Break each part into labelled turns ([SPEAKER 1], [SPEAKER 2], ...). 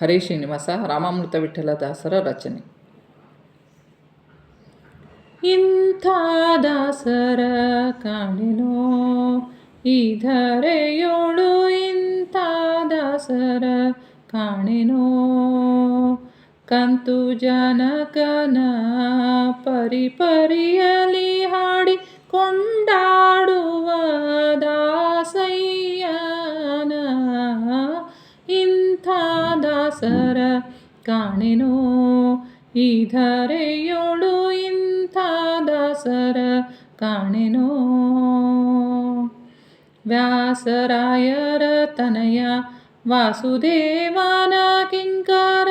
[SPEAKER 1] ಹರೇ ಶ್ರೀನಿವಾಸ ರಾಮಾಮೃತ ವಿಠಲದಾಸರ ರಚನೆ. ಇಂಥ ದಾಸರ ಕಾಣೆನೋ ಈ ಧರೆಯೋಳು, ಇಂಥ ದಾಸರ ಕಾಣೆನೋ ಕಂತು ಜನಕನ ಪರಿಪರಿಯಲಿ ಹಾಡಿ ಕೊಂಡಾಡುವ ದಾಸಯ್ಯನ. ಇಂಥ ದಾಸರ ಕಾಣೆನೋ ಈ ಧರೆಯೋಳು, ಇಂಥ ದಾಸರ ಕಾಣೆನೋ. ವ್ಯಾಸರಾಯರ ತನಯ ವಾಸುದೇವನ ಕಿಂಕರ,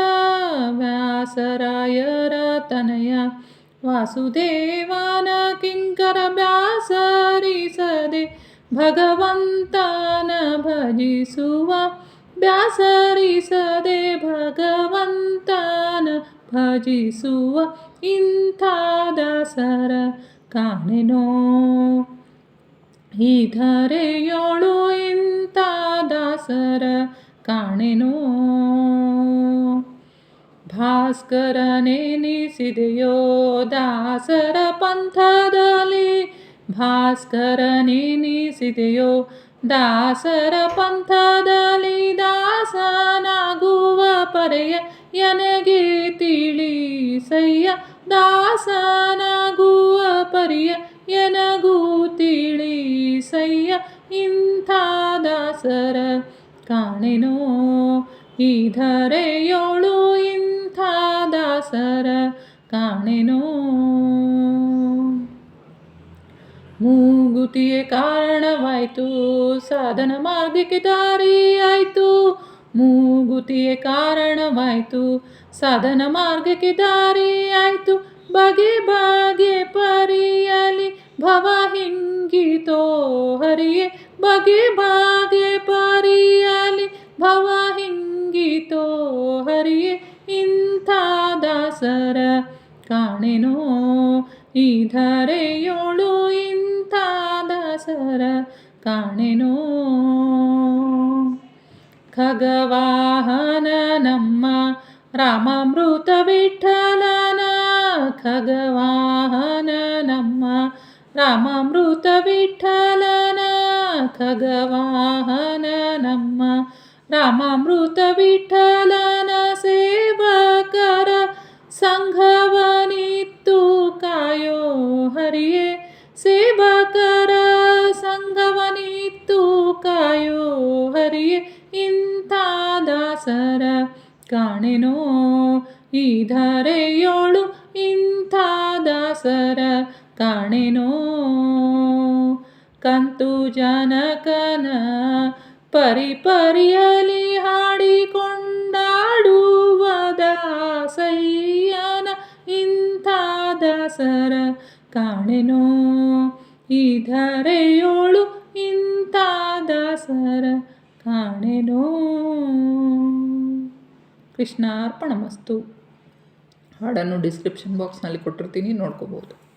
[SPEAKER 1] ವ್ಯಾಸರಾಯರ ತನಯ ವಾಸುದೇವನ ಕಿಂಕರ. ಬ್ಯಾಸರಿಸದೆ ಭಗವಂತನ ಭಜಿಸುವ, ಬ್ಯಾಸರಿಸದೆ ಭಗವಂತನ ಭಜಿಸುವ ಇಂಥ ದಾಸರ ಕಾಣೆನೋ ಈ ಧರೆಯೋಳು, ಇಂಥ ದಾಸರ ಕಾಣೆನೋ. ಭಾಸ್ಕರನೆನಿಸಿದೆಯೋ ದಾಸರ ಪಂಥದಲ್ಲಿ, ಭಾಸ್ಕರನೆನಿಸಿದೆಯೋ ದಾಸರ ಪಂಥದಲ್ಲಿ. ದಾಸನಾಗುವ ಪರೆಯ ಎನಗೆ ತಿಳಿಸಯ್ಯ, ದಾಸನಾಗುವ ಪರಿಯ ಎನಗೂ ತಿಳಿಸಯ್ಯ. ಇಂಥ ದಾಸರ ಕಾಣೆನೋ ಈ ಧರೆಯೋಳು, ಇಂಥ ದಾಸರ ಕಾಣೆನೋ. ಮೂಗುತಿಯೇ ಕಾರಣವಾಯಿತು ಸಾಧನ ಮಾರ್ಗಕ್ಕೆ ದಾರಿಯಾಯಿತು, ಮೂಗುತಿಯೇ ಕಾರಣವಾಯಿತು ಸಾಧನ ಮಾರ್ಗಕ್ಕೆ ದಾರಿಯಾಯಿತು. ಬಗೆ ಬಗೆ ಪರಿಯಲಿ ಭವ ಹಿಂಗಿತೋ ಹರಿಯೇ, ಬಗೆ ಬಗೆ ಪರಿಯಲಿ ಭವ ಹಿಂಗಿತೋ ಹರಿಯೇ. ಇಂಥ ದಾಸರ ಕಾಣೆನೋ ಈ ಧರೆಯೋಳು, ಇಂಥ ದಾಸರ ಕಾಣೆನೋ. ಖಗವಾಹನ ನಮ್ಮ ರಾಮಾಮೃತ ವಿಠಲನ, ಖಗವಾಹನ ನಮ್ಮ ರಾಮಾಮೃತ ವಿಠಲನ. ಖಗವಾಹನ ನಮ್ಮ ರಾಮಾಮೃತ ವಿಠಲನ. ಸೇವಕರ ಸಂಘವನಿತ್ತು ಕಾಯೋ ಹರಿಯೇ, ಸೇವಕರ ಸಂಘವನಿತ್ತು ಕಾಯೋ ಹರಿಯೇ. ಇಂಥ ದಾಸರ ಕಾಣೆನೋ ಈ ಧರೆಯೋಳು, ಇಂಥ ದಾಸರ ಕಾಣೆನೋ. ಕಂತು ಜನಕನ ಪರಿಪರಿಯಲಿ ಹಾಡಿಕೊಂಡಾಡುವ ದಾಸಯ್ಯನ. ಇಂಥ ದಾಸರ ಕಾಣೆನೋ ಈ ಧರೆಯೋಳು, ಇಂಥ ದಾಸರ ಕಾಣೆನೋ. ಕೃಷ್ಣಾರ್ಪಣಮಸ್ತು. ಹಾಡನ್ನು ಡಿಸ್ಕ್ರಿಪ್ಷನ್ ಬಾಕ್ಸ್ನಲ್ಲಿ ಕೊಟ್ಟಿರ್ತೀನಿ, ನೋಡ್ಕೋಬೋದು.